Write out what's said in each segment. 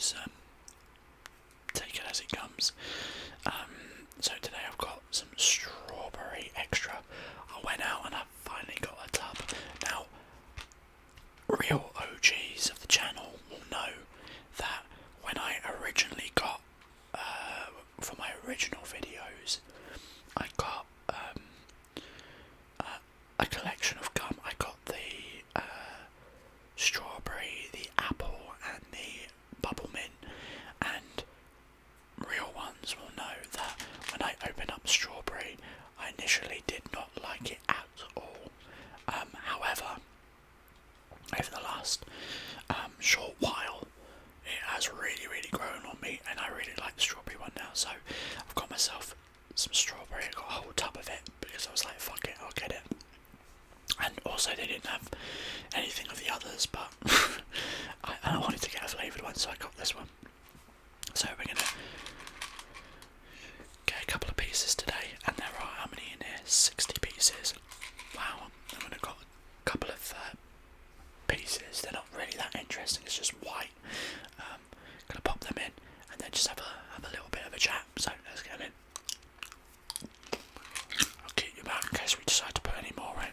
always take it as it comes. So today I've got some strawberry extra. I went out and I finally got a tub. Now, real OGs of the channel will know that when I originally got, for my original videos, I got a collection of gum. I got the strawberry, the apple, and the bubble mint, and real ones will know that when I open up strawberry, I initially did not like it at all. However, over the last short while, it has really grown on me, and I really like the strawberry one now. So I've got myself some strawberry. I got a whole tub of it because I was like, fuck it, I'll get it. And also they didn't have anything of the others, but I wanted to get a flavoured one, so I got this one. So we're gonna get a couple of pieces today, and there are, how many in here? 60 pieces. Wow, I'm gonna got a couple of pieces. They're not really that interesting, it's just white. Gonna pop them in and then just have a little bit of a chat. So let's get them in. I'll keep you back in case we decide to put any more in.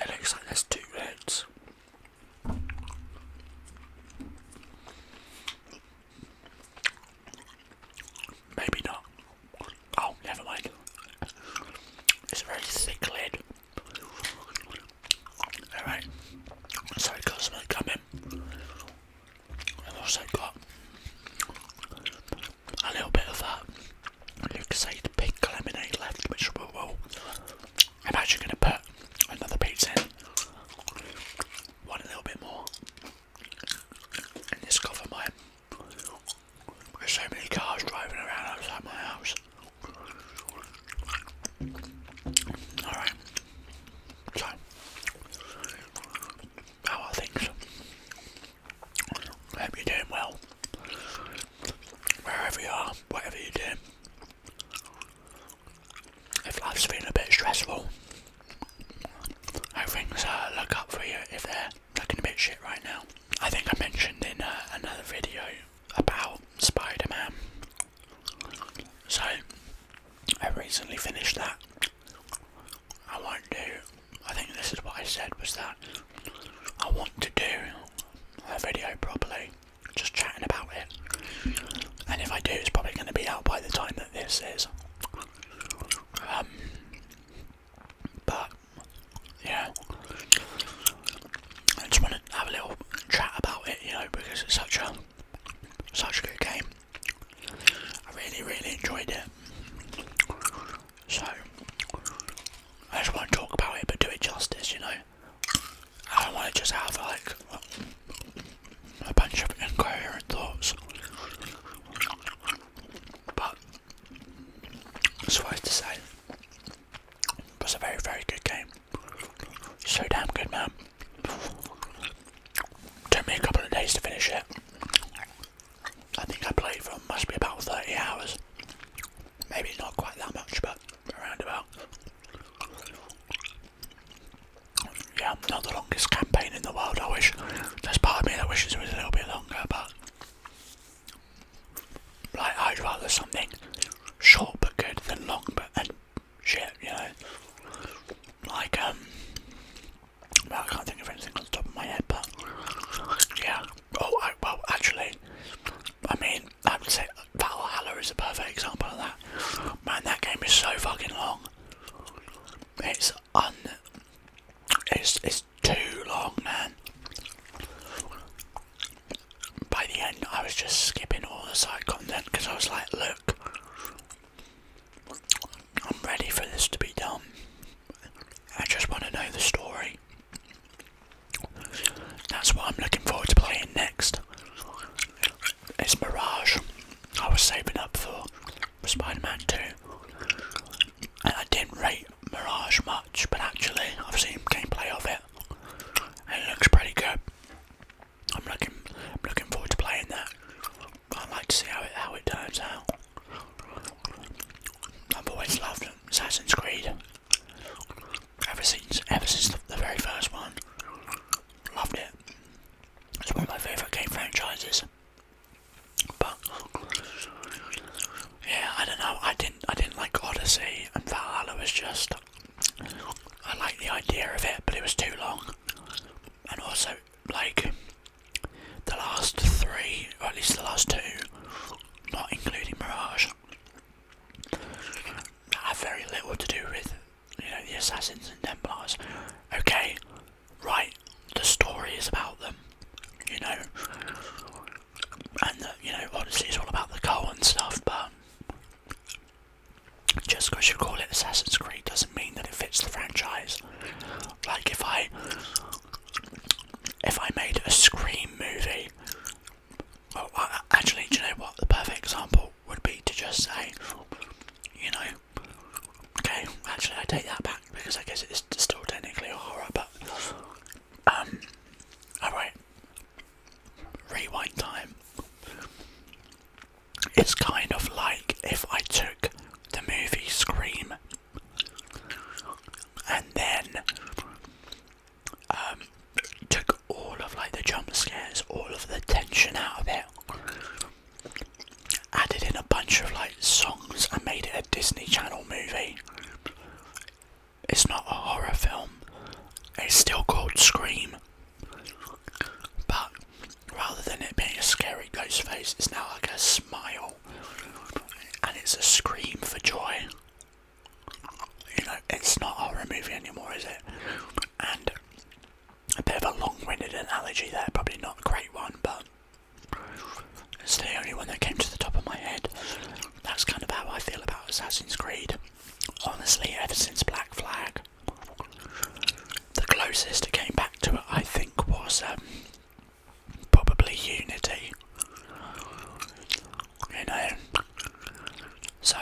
It looks like there's 2 loads. Maybe not. Oh, never mind. It's a very thick lid. Alright, so I've got some of the gum in. I've also got a little bit of you could say the pink lemonade left, which I'm actually going to put another piece in. One a little bit more. And this got for mine. There's so many cars driving around outside my house. Alright. So, how are things? I hope you're doing well. Wherever you are, whatever you're doing. If life's been a bit stressful, hope things look up for you if they're looking a bit shit right now. I think I mentioned in another video about Spider-Man. So, I recently finished that. I think this is what I said, was that I want to do a video properly, just chatting about it. And if I do, it's probably going to be out by the time that this is. But, yeah. I just want to have a little chat about it, you know, because it's such a good game. I really enjoyed it. So, I just want to talk about it, but do it justice, you know. I don't want to just have like a bunch of incoherent thoughts. But suffice to say, it was a very good game. So damn good, man. Took me a couple of days to finish it. I think I played for must be about 30 hours. Maybe not quite that much, but around about. Yeah, not the longest campaign in the world. little to do with, the Assassins and Templars. Okay, right, the story is about them, and Odyssey is all about the coal and stuff, but just because you call it Assassin's Creed doesn't mean that it fits the franchise. Like, if I made a Scream movie, well, actually, do you know what? The perfect example would be to just say, okay, actually I take that back, because I guess it's still technically a horror, but, alright, rewind time. It's kind of like if I took the movie Scream and then took all of the jump scares, all of the tension out of it, added in a bunch of songs and made it a Disney Channel movie. It's not a horror film. It's still called Scream, but rather than it being a scary ghost face, it's now like a smile, and it's a scream for joy. It's not a horror movie anymore, is it? And a bit of a long-winded analogy there, probably not a great one, but it's the only one that came to the top of my head. That's kind of how I feel about Assassin's Creed. Honestly, ever since Black Flag, the closest it came back to it, I think, was probably Unity. So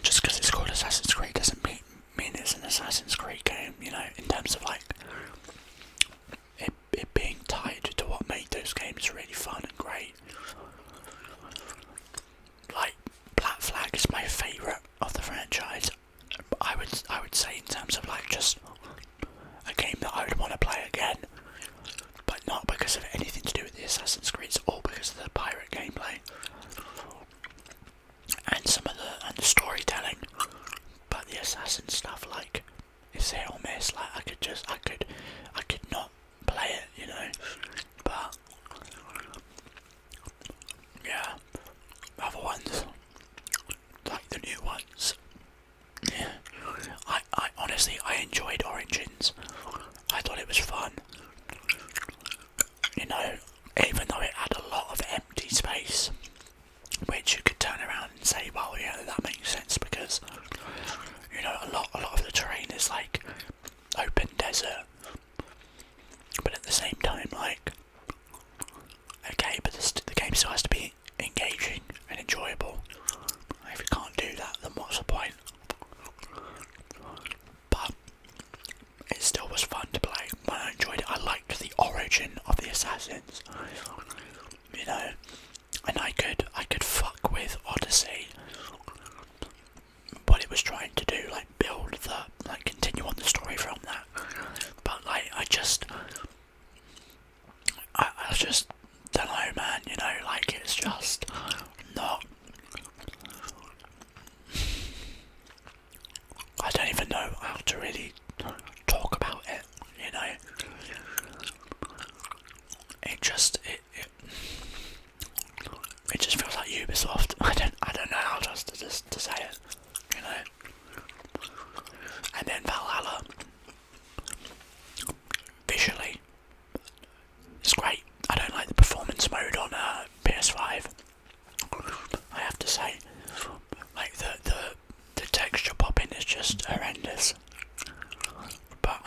just because it's called Assassin's Creed doesn't mean it's an Assassin's Creed game, in terms of it being tied to what made those games really fun and great. Black Flag is my favourite of the franchise. I would say, in terms of just a game that I would want to play again, but not because of anything to do with the Assassin's Creed, it's all because of the pirate gameplay and some of the storytelling. But the assassin stuff, is hit or miss. I could not play it, but yeah, other ones, the new ones, yeah, I honestly, I enjoyed Origins. I thought it was fun, even though it had a lot of empty space, which you could turn around and say, well, yeah, that makes sense, because a lot of the terrain is open desert, but at the same time, okay, but the game still has to be engaging and enjoyable. If you can't do that, then what's the point? But it still was fun to play. I enjoyed it. I liked the origin of the assassins, and I could fuck with Odyssey, what it was trying to do, build the, continue on the story from that. But I just don't know, man. It's just not. I don't even know how to really talk about it. It just feels like Ubisoft. I don't know how to say it. And then Valhalla, visually, it's great. I don't like the performance mode on PS5. I have to say, the texture popping is just horrendous. But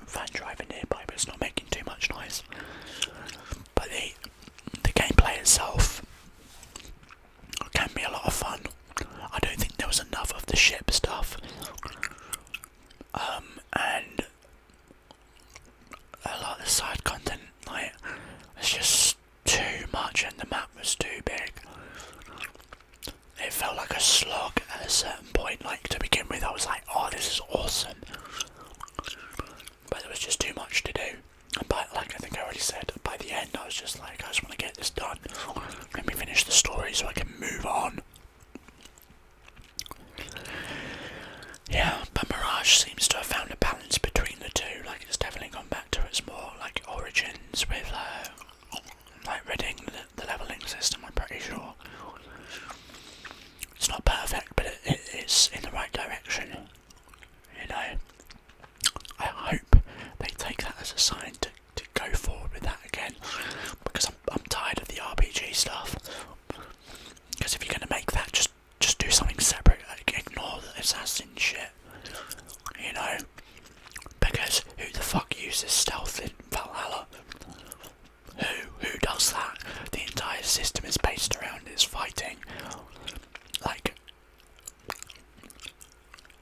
fan driving nearby, but it's not making too much noise. But the gameplay itself can be a lot of fun. I don't think there was enough of the ship stuff, and a lot of the side content, it's just too much, and the map was too big. It felt like a slog at a certain point. To begin with, I was like, oh, this is awesome, but there was just too much to do. And I think I already said, by the end, I was just I just want to get this done. Let me finish the story so I can move on. Yeah, but Mirage seems to have found a balance between the two. It's definitely gone back to its more Origins with reading the leveling system. system is based around is fighting. Like,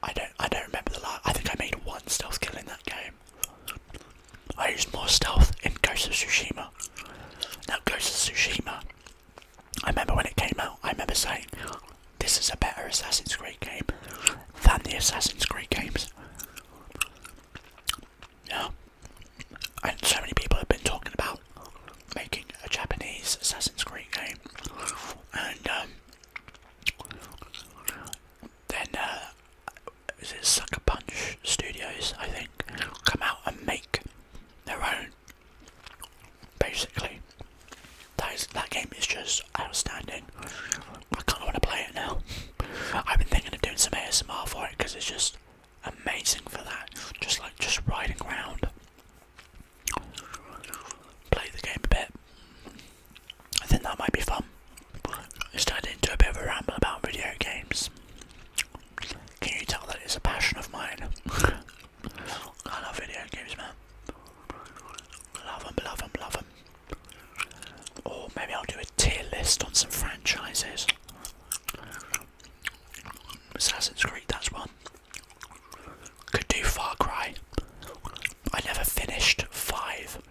I don't remember the last. I think I made one stealth kill in that game. I used more stealth in Ghost of Tsushima. Now, Ghost of Tsushima, I remember when it came out, I remember saying, this is a better Assassin's Creed game than the Assassin's Creed games. Yeah. And so many people have been talking about making a Japanese Assassin's Creed game. And then is it Sucker Punch Studios, I think, come out and make their own. Basically, that game is just outstanding. I kind of want to play it now. I've been thinking of doing some ASMR for it because it's just amazing for that. Just riding around, play the game a bit. I think that might be fun. It's turned into a bit of a ramble about video games. Can you tell that it's a passion of mine? I love video games, man. Love them. Or maybe I'll do a tier list on some franchises. Assassin's Creed, that's one. Could do Far Cry. I never finished 5.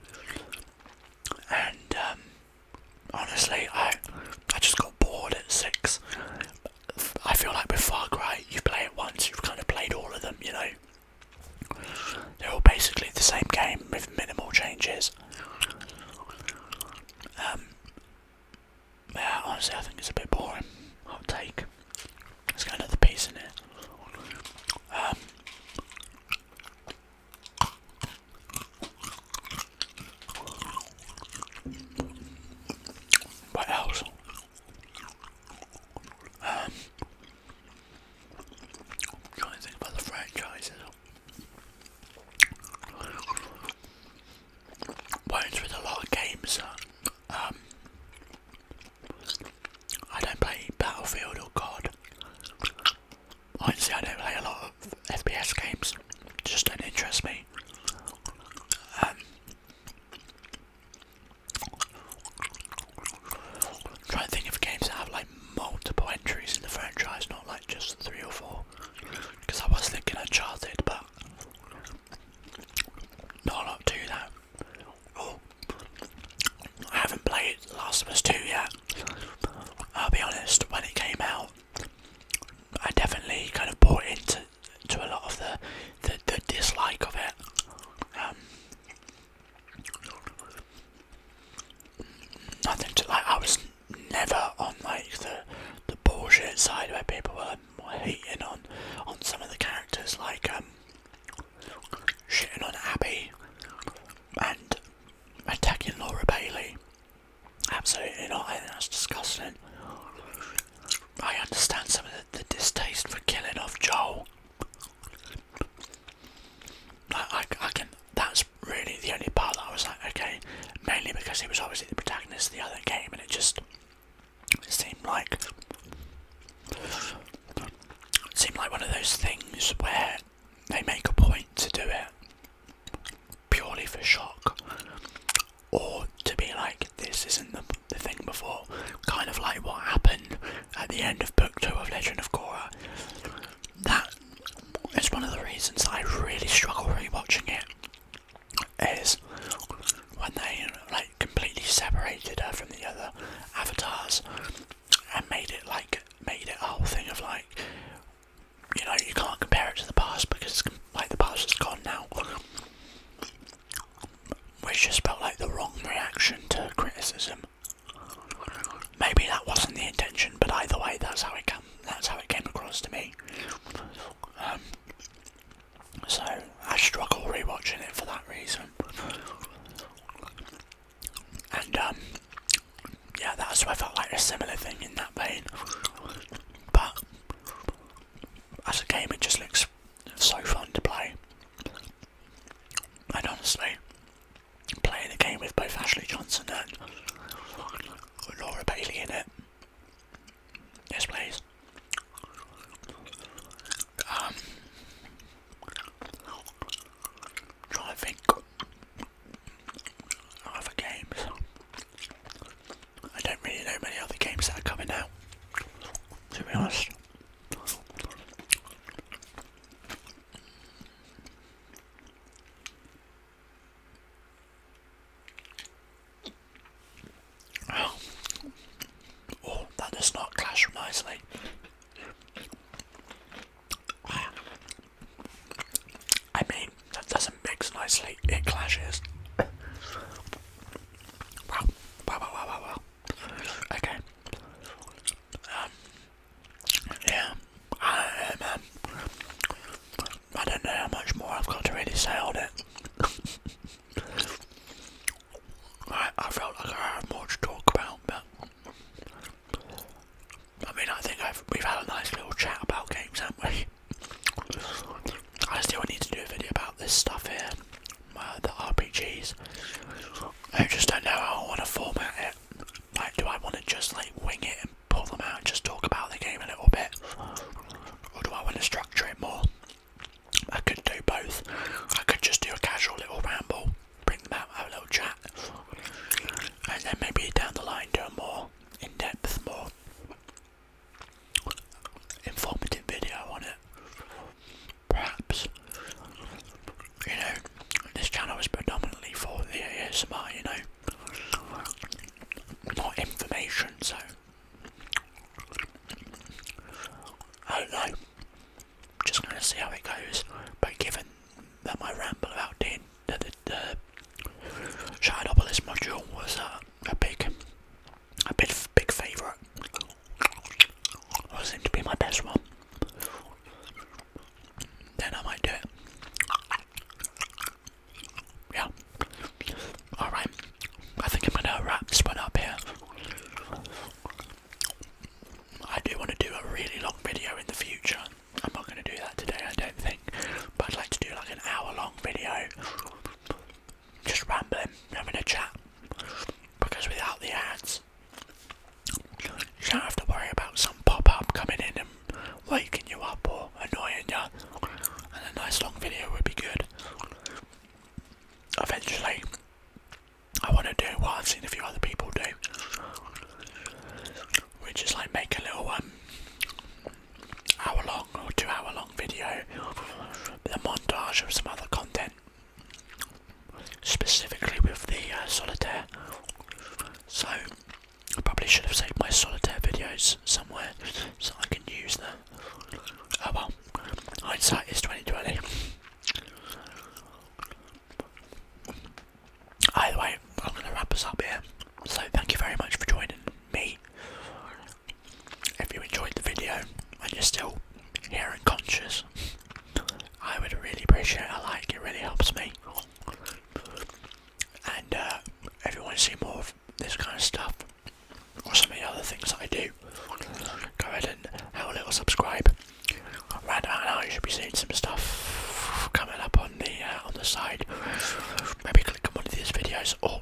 And honestly, I just got bored at 6. I feel like with Far Cry, you play it once, you've kind of played all of them, you know. They're all basically the same game with minimal changes. Yeah, honestly, I think it's a bit boring. Hot take. Let's get another piece in it. What else? Trying to think about the franchises. Bones with a lot of games. I don't play Battlefield or COD. Honestly, I don't play a lot of FPS games. Just don't interest me. Trying to think of games that have like multiple entries in the franchise, not like just 3 or 4. Because I was thinking Uncharted, but not a lot to that. Oh, I haven't played Last of Us 2 yet. I'll be honest, when it came out, I definitely kind of bought into a lot of the dislike of it. Nothing to like. I was never on like the bullshit side where people were hating on some of the characters, like shitting on Abby and attacking Laura Bailey. Absolutely not. I think that's disgusting. I understand some of the distaste for killing off Joel. I can. That's really the only part that I was like, okay. Mainly because he was obviously the protagonist of the other game, and it seemed like one of those things where they make a point to do it purely for shock, or to be like, this isn't the thing before, kind of like what happened at the end of Book 2 of Legend of Korra. That is one of the reasons I really struggle rewatching it, is when they like completely separated her from the other avatars and made it a whole thing of like, you know, you can't compare it to the past because it's like the past is gone now. Which just felt like the wrong reaction to criticism. Maybe that wasn't the intention, but either way, that's how it came across to me. So I struggle rewatching it for that reason. And yeah, that's why I felt like a similar thing in that vein. But as a game, it just looks so fun to play. And honestly, playing a game with both Ashley Johnson and Laura Bailey in it. Yes, please. Trying to think of other games. I don't really know just like wing it and pull them out and just talk about the game a little bit? Or do I want to structure it more? I could do both. I could just do a casual little ramble, bring them out, have a little chat, and then maybe down the line do a more in-depth, more informative video on it. Perhaps. You know, this channel is predominantly for the ASMR, you know, not information, so I don't know. Just gonna see how it goes. But given that my ramble about the Shinopolis module was a big favourite, or seemed to be my best one, then I might do it. Yeah. Alright. I think I'm gonna wrap this one up here. I do want to do a really long video in the future. I'm not going to do that today, I don't think. But I'd like to do like an hour-long video, just rambling, having a chat. Because without the ads, you don't have to worry about some pop-up coming in and waking you up or annoying you. And a nice long video would be good. Eventually, I want to do what I've seen a few other people do, which is like make a little hour-long or 2-hour-long video with a montage of some other content, specifically with the solitaire. So I probably should have saved my solitaire videos somewhere so I can use them. Oh well, hindsight is 2020. Either way, I'm going to wrap us up here. So thank you very much for joining me. If you enjoyed the video and you're still here and conscious, I would really appreciate a like. It really helps me. And if you want to see more of this kind of stuff or some of the other things that I do, go ahead and have a little subscribe. Right about now you should be seeing some stuff coming up on the side. Maybe click on one of these videos or